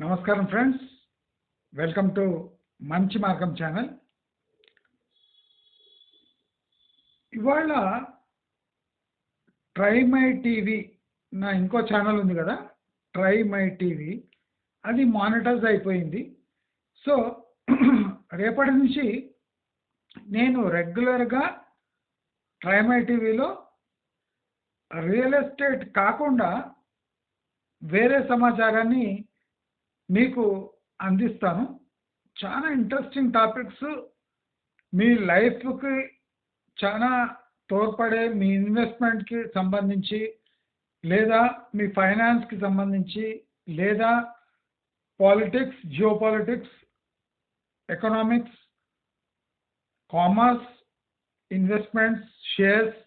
నమస్కారం friends, welcome to మంచి మార్గం ఛానల్. ఇవాళ ట్రై మై టీవీ నా ఇంకో ఛానల్ ఉంది కదా, ట్రై మై టీవీ, అది మానిటైజ్ అయిపోయింది. సో రేపటి నుంచి నేను రెగ్యులర్గా ట్రై మై టీవీలో రియల్ ఎస్టేట్ కాకుండా వేరే సమాచారాన్ని మీకు అందిస్తాను. చాలా ఇంట్రెస్టింగ్ టాపిక్స్, మీ లైఫ్కి చాలా తోడ్పడే, మీ ఇన్వెస్ట్మెంట్కి సంబంధించి, లేదా మీ ఫైనాన్స్కి సంబంధించి, లేదా politics, geo politics, economics, commerce, investments, shares,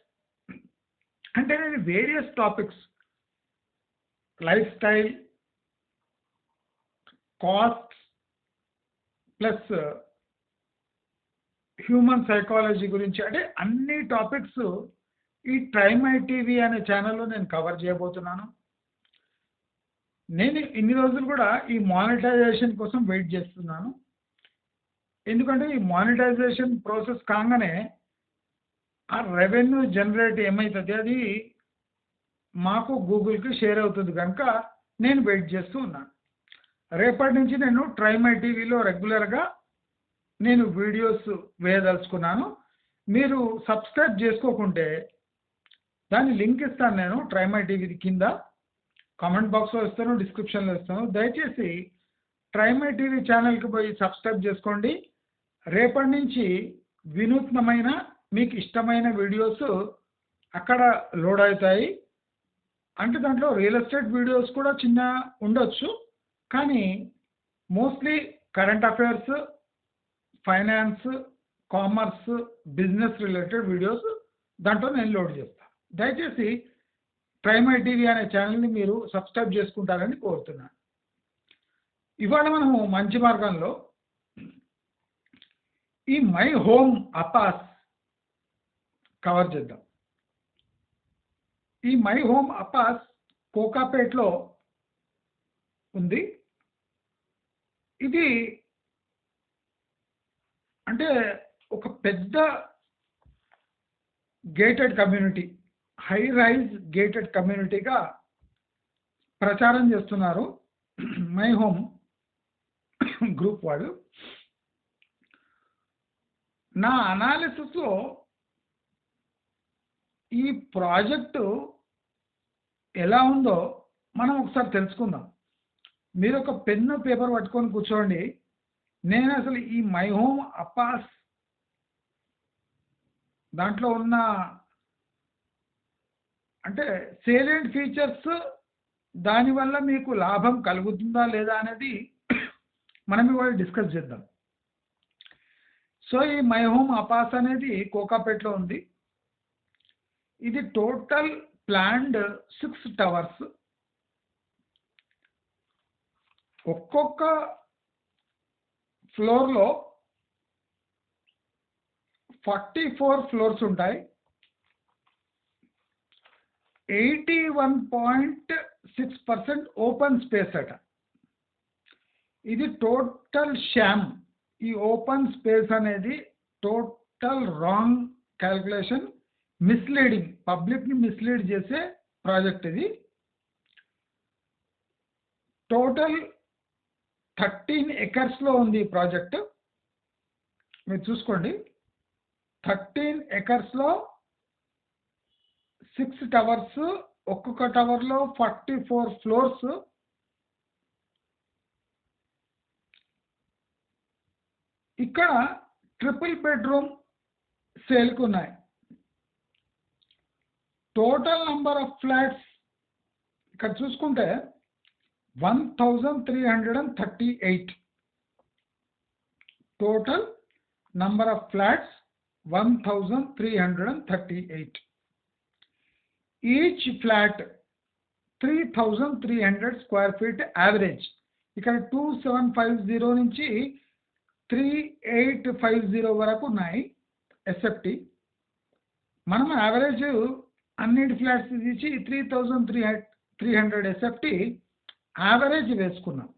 అంటే నేను various topics, life style, cost plus human psychology గురించి, అంటే అన్ని టాపిక్స్ ఈ ట్రై మై టీవీ అనే ఛానల్లో నేను కవర్ చేయబోతున్నాను. నేను ఇన్ని రోజులు కూడా ఈ మానిటైజేషన్ కోసం వెయిట్ చేస్తున్నాను. ఎందుకంటే ఈ మానిటైజేషన్ ప్రాసెస్ కాగానే ఆ రెవెన్యూ జనరేట్ ఏమవుతుంది, అది మాకు గూగుల్కి షేర్ అవుతుంది కనుక నేను వెయిట్ చేస్తూ ఉన్నాను. రేపటి నుంచి నేను ట్రై మై టీవీలో రెగ్యులర్గా నేను వీడియోస్ వేయదలుచుకున్నాను. మీరు సబ్స్క్రైబ్ చేసుకోకుంటే దాని లింక్ ఇస్తాను, నేను ట్రై మై టీవీ కింద కామెంట్ బాక్స్లో ఇస్తాను, డిస్క్రిప్షన్లో ఇస్తాను. దయచేసి ట్రై మై టీవీ ఛానల్కి పోయి సబ్స్క్రైబ్ చేసుకోండి. రేపటి నుంచి వినూత్నమైన, మీకు ఇష్టమైన వీడియోస్ అక్కడ లోడ్ అవుతాయి. అంటే దాంట్లో రియల్ ఎస్టేట్ వీడియోస్ కూడా చిన్న ఉండొచ్చు, కానీ mostly current affairs, finance, commerce, business related videos దాంట్లో నేను లోడ్ చేస్తాను. దయచేసి ట్రై మై టీవీ అనే ఛానల్ని మీరు సబ్స్క్రైబ్ చేసుకుంటారని కోరుతున్నాను. ఇవాళ మనము మంచి మార్గంలో ఈ మై హోమ్ అపాస్ కవర్ చేద్దాం. ఈ మై హోమ్ అపాస్ కోకాపేట్లో ఉంది. ఇది అంటే ఒక పెద్ద gated community, high rise gated కమ్యూనిటీగా ప్రచారం చేస్తున్నారు మై హోమ్ గ్రూప్ వాళ్ళు. నా అనాలిసిస్లో ఈ ప్రాజెక్టు ఎలా ఉందో మనం ఒకసారి తెలుసుకుందాం. మీరు ఒక పెన్ను పేపర్ పట్టుకొని కూర్చోండి. నేను అసలు ఈ మై హోమ్ అపాస్ దాంట్లో ఉన్న అంటే సేలియంట్ ఫీచర్స్, దానివల్ల మీకు లాభం కలుగుతుందా లేదా అనేది మనం ఇవాళ డిస్కస్ చేద్దాం. సో ఈ మై హోమ్ అపాస్ అనేది కోకాపేట్లో ఉంది. ఇది టోటల్ ప్లాన్డ్ 6 టవర్స్. ఒక్కొక్క ఫ్లోర్లో 44 ఫ్లోర్స్ ఉంటాయి. 81.6% ఓపెన్ స్పేస్ అట. ఇది టోటల్ షామ్. ఈ ఓపెన్ స్పేస్ అనేది టోటల్ రాంగ్ క్యాల్కులేషన్, మిస్లీడింగ్, పబ్లిక్ని మిస్లీడ్ చేసే ప్రాజెక్ట్ ఇది. టోటల్ 13 ఎకర్స్లో ఉంది ఈ ప్రాజెక్ట్. మీరు చూసుకోండి, 13 ఎకర్స్లో 6 టవర్స్, ఒక్కొక్క టవర్లో 44 ఫ్లోర్స్. ఇక్కడ ట్రిపుల్ బెడ్రూమ్ సేల్కి ఉన్నాయి. టోటల్ నంబర్ ఆఫ్ ఫ్లాట్స్ ఇక్కడ చూసుకుంటే 1338. Total number of flats 1338. Each flat 3300 square feet average. ఇక్కడ 2750 నుంచి 3850 వరకు ఉన్నాయి ఎస్ఎఫ్టీ. మనం యావరేజ్ అన్నిటి ఫ్లాట్స్ తీసి 3300 ఎస్ఎఫ్టీ యావరేజ్ వేసుకున్నాం.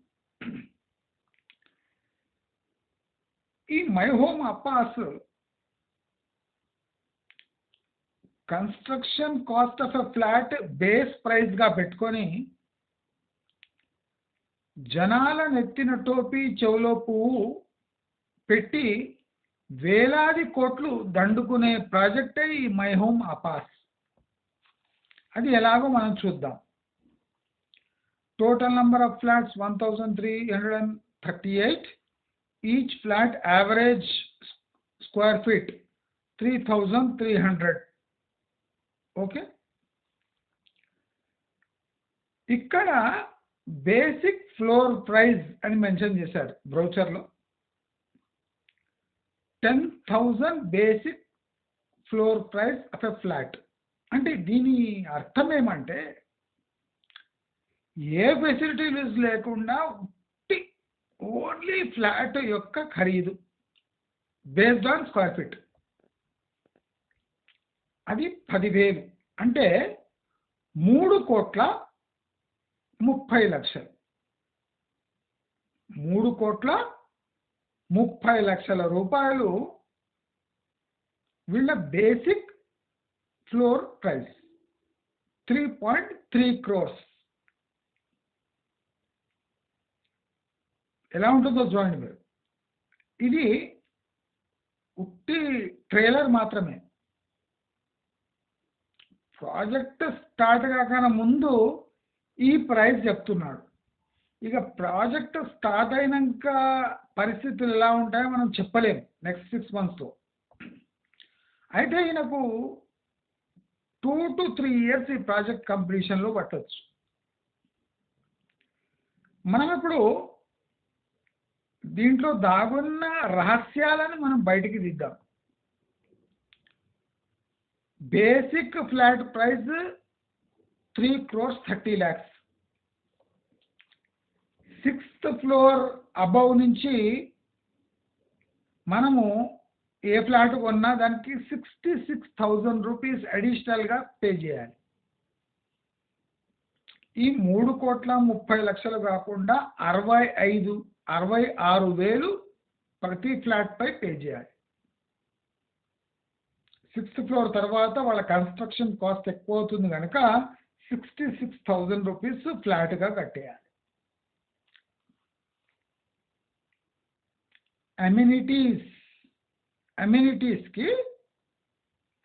ఈ మై హోమ్ అపాస్ construction cost of a flat base ప్రైస్గా పెట్టుకొని జనాల నెత్తిన టోపీ చెవులో పువ్వు పెట్టి వేలాది కోట్లు దండుకునే ప్రాజెక్టే ఈ మై హోమ్ అపాస్. అది ఎలాగో మనం చూద్దాం. Total number of flats 1338. Each flat average square feet 3300. Okay, ఇక్కడ బేసిక్ ఫ్లోర్ ప్రైస్ అని మెన్షన్ చేశారు బ్రౌచర్లో. 10,000 basic floor price of a flat. అంటే దీని అర్థం ఏమంటే ఏ ఫెసిలిటీస్ లేకుండా ఓన్లీ ఫ్లాట్ యొక్క ఖరీదు బేస్డ్ ఆన్ స్క్వేర్ ఫీట్ అది 10,000. అంటే 3,30,00,000. 3,30,00,000 రూపాయలు వీళ్ళ బేసిక్ ఫ్లోర్ ప్రైస్. 3.3 crores. ఎలా ఉంటుందో చూడండి మీరు. ఇది ఉట్టి ట్రైలర్ మాత్రమే. ప్రాజెక్ట్ స్టార్ట్ కాకన ముందు ఈ ప్రైస్ చెప్తున్నాడు. ఇక ప్రాజెక్ట్ స్టార్ట్ అయినాక పరిస్థితులు ఎలా ఉంటాయో మనం చెప్పలేము నెక్స్ట్ 6 monthsలో. అయితే ఈయనకు 2 to 3 years ఈ ప్రాజెక్ట్ కంప్లీషన్లో పట్టవచ్చు. మనం ఇప్పుడు దీంట్లో దాగున్న రహస్యాలను మనం బయటికి దిద్దాం. Basic flat price 3,30,00,000. 6th floor above నుంచి మనము ఏ ఫ్లాట్ కొన్నా దానికి 66,000 రూపీస్ అడిషనల్గా పే చేయాలి. ఈ 3,30,00,000 కాకుండా 66,000 ప్రతి ఫ్లాట్ పై పే చేయాలి. 6th floor తర్వాత వాళ్ళ కన్స్ట్రక్షన్ కాస్ట్ ఎక్కువ అవుతుంది కనుక 66,000 రూపీస్ ఫ్లాట్గా కట్టేయాలి. అమ్యూనిటీస్కి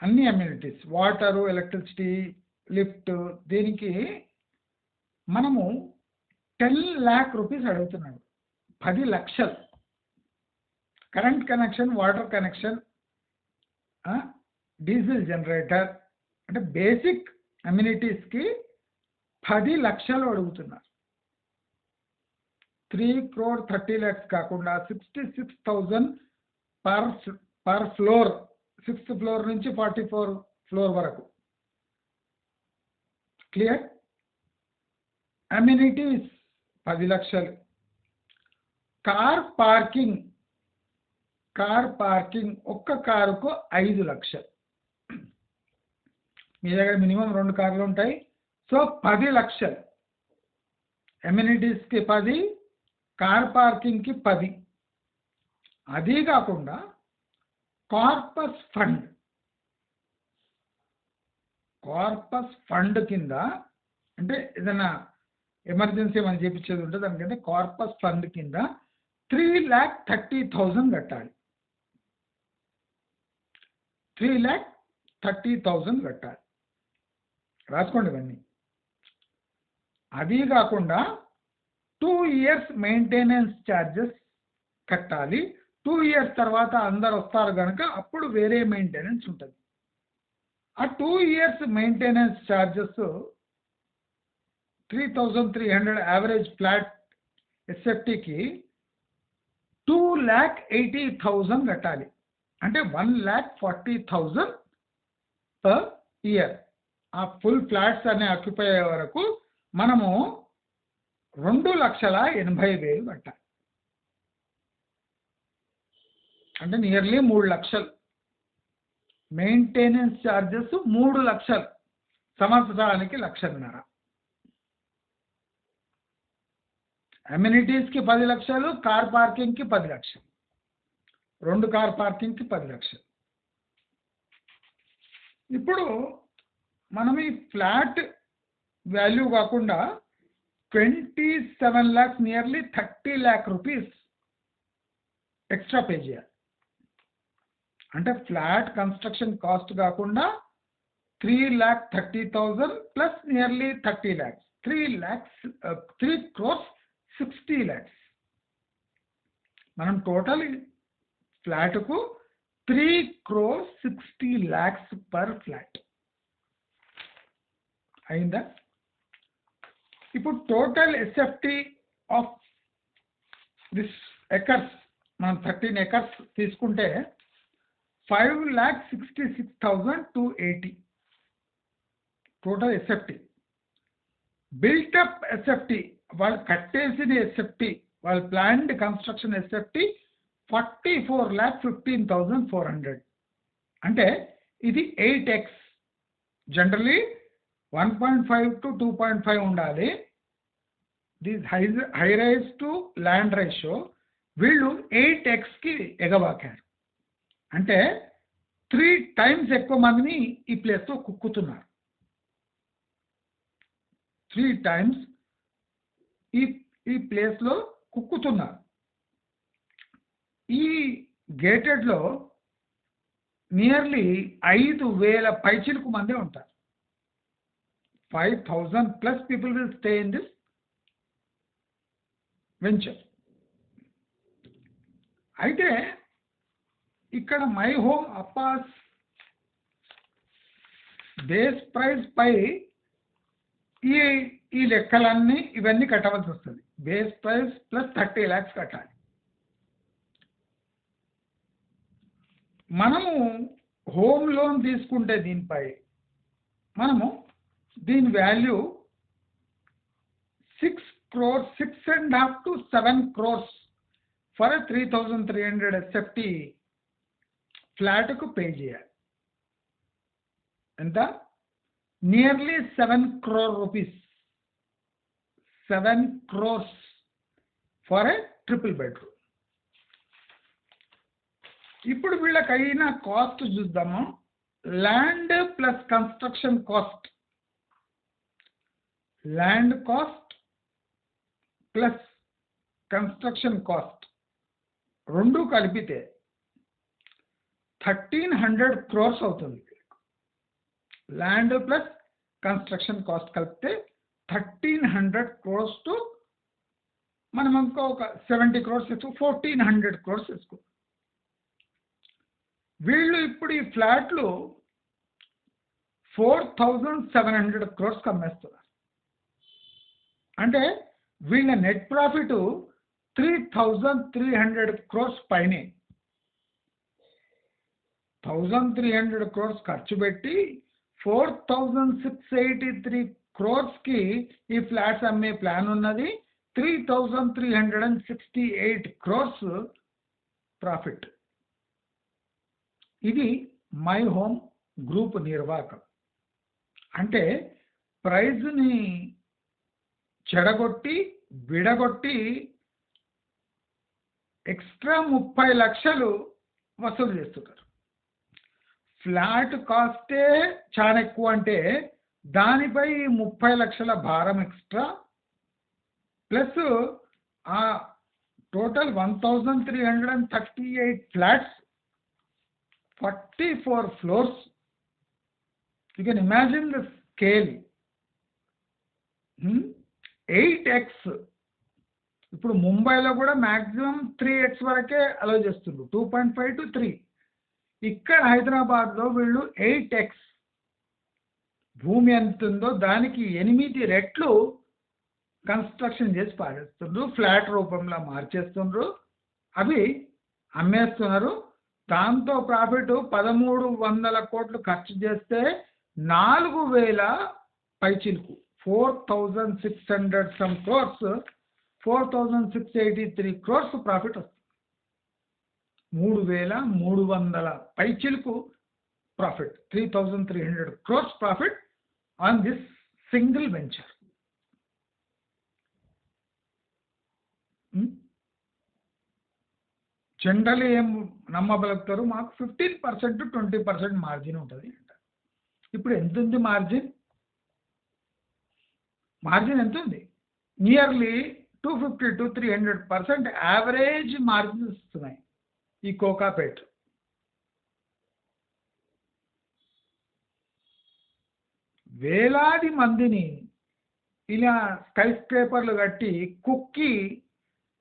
అన్ని అమ్యూనిటీస్ వాటరు, ఎలక్ట్రిసిటీ, లిఫ్ట్, దీనికి మనము 10 lakh రూపీస్ అడుగుతున్నాడు. 10 లక్షలు. Current connection, water connection, diesel generator, అంటే బేసిక్ అమ్యూనిటీస్కి 10 లక్షలు అడుగుతున్నారు. 3,30,00,000 కాకుండా 66,000 పర్ ఫ్లోర్. 6th floor నుంచి 44 floor వరకు. క్లియర్? అమ్యూనిటీస్ 10 లక్షలు. కార్ పార్కింగ్ ఒక్క కారుకు 5 లక్షలు. మీ దగ్గర మినిమం 2 కార్లు ఉంటాయి. సో 10 లక్షలు. అమ్యూనిటీస్కి 10, కార్ పార్కింగ్కి 10. అది కాకుండా కార్పస్ ఫండ్ కింద, అంటే ఏదైనా ఎమర్జెన్సీ మనం చేయించేది ఉంటే దానికంటే కార్పస్ ఫండ్ కింద 3,30,000 కట్టాలి. 3,30,000 కట్టాలి. రాసుకోండి ఇవన్నీ. అది కాకుండా 2 years మెయింటెనెన్స్ ఛార్జెస్ కట్టాలి. 2 years తర్వాత అందరు వస్తారు కనుక అప్పుడు వేరే మెయింటెనెన్స్ ఉంటుంది. ఆ 2 years maintenance charges 3,300 average flat ఎస్ఎఫ్టీకి 2,80,000 కట్టాలి. అంటే 1,40,000 పర్ ఇయర్. ఆ ఫుల్ ఫ్లాట్స్ అనే ఆక్యుపై అయ్యే వరకు మనము 2,80,000 కట్టాలి. అంటే నియర్లీ 3 లక్షలు. మెయింటెనెన్స్ ఛార్జెస్ 3 లక్షలు. సంవత్సరానికి 1,50,000. అమ్యూనిటీస్కి 10 లక్షలు, కార్ పార్కింగ్కి 10 లక్షలు. 2 కార్ పార్కింగ్కి 10 లక్షలు. ఇప్పుడు మనం ఈ ఫ్లాట్ వాల్యూ కాకుండా 27 lakhs, nearly 30 lakh rupees extra pay చేయాలి. అంటే ఫ్లాట్ కన్స్ట్రక్షన్ కాస్ట్ కాకుండా 3,30,000 plus nearly 30 lakhs, 3 crores 60 lakhs. మనం టోటల్ ఫ్లాట్కు 3 crores 60 lakhs పర్ ఫ్లాట్ అయిందా? ఇప్పుడు total SFT of this acres మనం 13 acres తీసుకుంటే 5,66,280 టోటల్ ఎస్ఎఫ్టి. బిల్టప్ ఎస్ఎఫ్టి వాళ్ళు కట్టేసిన ఎస్ఎఫ్టి, వాళ్ళ ప్లాన్డ్ కన్స్ట్రక్షన్ ఎస్ఎఫ్టి 44,15,400. అంటే ఇది 8x. జనరలీ 1.5 to 2.5 ఉండాలి. This high rise to land ratio వీళ్ళు 8xకి ఎగబాకారు. అంటే 3 times ఎక్కువ మందిని ఈ ప్లేస్లో కుక్కుతున్నారు. 3 times ఈ ప్లేస్లో కుక్కుతున్నారు. ఈ గేటెడ్లో నియర్లీ 5,000 పైచిలకు మంది ఉంటారు. 5,000 plus people will stay in this venture. అయితే ఇక్కడ మై హోమ్ అప్పాస్ బేస్ ప్రైస్ పై ఈ లెక్కలన్నీ ఇవన్నీ కట్టవలసి వస్తుంది. బేస్ ప్రైస్ ప్లస్ 30 lakhs కట్టాలి. మనము హోమ్ లోన్ తీసుకుంటే దీనిపై మనము దీని value 6 crores, 6.5 to 7 crores for 3,300 SFT ఫ్లాట్కు పే చేయాలి. ఎంత? Nearly 7 crore rupees, 7 crores for a triple bedroom. ఇప్పుడు వీళ్ళకి అయిన కాస్ట్ చూద్దాము. Land plus construction cost, land cost plus construction cost రెండు కలిపితే 1,300 crores అవుతుంది. ల్యాండ్ ప్లస్ కన్స్ట్రక్షన్ కాస్ట్ కలిపితే 1,300 crores టు మనం ఇంకొక 70 crores వేసుకో, 1,400 crores వేసుకో. వీళ్ళు ఇప్పుడు ఈ ఫ్లాట్లు 4,700 crores అమ్మేస్తున్నారు. అంటే వీళ్ళ నెట్ ప్రాఫిట్ 3,300 crores పైనే. 1,300 crores ఖర్చు పెట్టి 4,683 crores ఈ ఫ్లాట్స్ అమ్మే ప్లాన్ ఉన్నది. 3,368 crores ప్రాఫిట్. ఇది మై హోమ్ గ్రూప్ నిర్వాహకం. అంటే ప్రైజ్ని చెడగొట్టి విడగొట్టి ఎక్స్ట్రా 30 లక్షలు వసూలు చేస్తున్నారు. ఫ్లాట్ కాస్టే చాలా ఎక్కువ అంటే దానిపై 30 లక్షల భారం ఎక్స్ట్రా ప్లస్ ఆ total 1,338 flats, 44 floors. You can imagine the scale. 8x. ఇప్పుడు ముంబైలో కూడా మ్యాక్సిమం 3x వరకే అలౌ చేస్తుండ్రు, 2.5 to 3. ఇక్కడ హైదరాబాద్లో వీళ్ళు 8x. భూమి ఎంత ఉందో దానికి 8 రెట్లు కన్స్ట్రక్షన్ చేసి పారేస్తుండ్రు, ఫ్లాట్ రూపంలో మార్చేస్తుండ్రు, అవి అమ్మేస్తున్నారు. దాంతో ప్రాఫిట్ 1,300 కోట్లు ఖర్చు చేస్తే 4,000 పైచిలుకు 4,600 some crores, 4,683 crores ప్రాఫిట్ వస్తుంది. 3,300 పైచిలుకు profit, 3,300 crores profit on this single venture. Generally నమ్మబలుగుతారు, మాకు 15% 20% మార్జిన్ ఉంటుంది అంట. ఇప్పుడు ఎంత ఉంది మార్జిన్? మార్జిన్ ఎంత ఉంది? నియర్లీ 250 to 300% యావరేజ్ మార్జిన్స్ ఇస్తున్నాయి ఈ కోకాపేట్. వేలాది మందిని ఇలా స్కై స్క్రేపర్లు కట్టి కుక్కి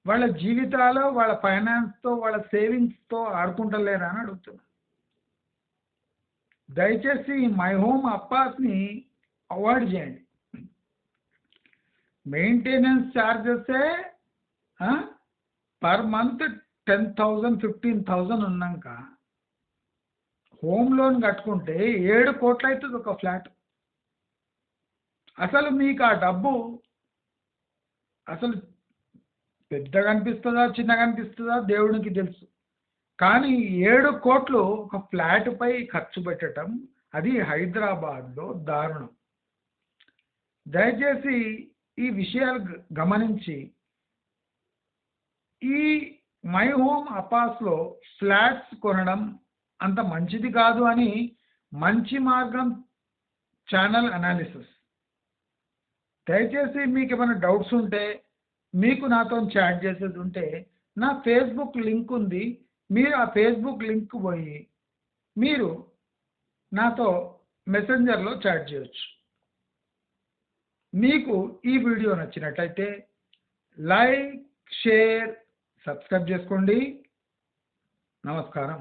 వాళ్ళ జీవితాలు, వాళ్ళ ఫైనాన్స్తో, వాళ్ళ సేవింగ్స్తో ఆడుకుంటలేరా అని అడుగుతున్నా. దయచేసి మై హోమ్ అప్పాస్ని అవాయిడ్ చేయండి. మెయింటెనెన్స్ ఛార్జెసే పర్ మంత్ 10,000 15,000 ఉన్నాక హోమ్ లోన్ కట్టుకుంటే 7 కోట్లు అవుతుంది ఒక ఫ్లాట్. అసలు మీకు ఆ డబ్బు అసలు పెద్దగా అనిపిస్తుందా చిన్నగా అనిపిస్తుందా దేవుడికి తెలుసు. కానీ 7 కోట్లు ఒక ఫ్లాట్పై ఖర్చు పెట్టడం అది హైదరాబాద్లో దారుణం. దయచేసి ఈ విషయాలు గమనించి ఈ మై హోమ్ అపాస్లో ఫ్లాట్స్ కొనడం అంత మంచిది కాదు అని మంచి మార్గం ఛానల్ అనాలిసిస్. దయచేసి మీకు ఏమైనా డౌట్స్ ఉంటే, మీకు నాతో చాట్ చేసేది ఉంటే నా ఫేస్బుక్ లింక్ ఉంది, మీరు ఆ ఫేస్బుక్ లింక్ పోయి మీరు నాతో మెసెంజర్లో చాట్ చేయొచ్చు. మీకు ఈ వీడియో నచ్చినట్లయితే లైక్, షేర్, సబ్స్క్రైబ్ చేసుకోండి. నమస్కారం.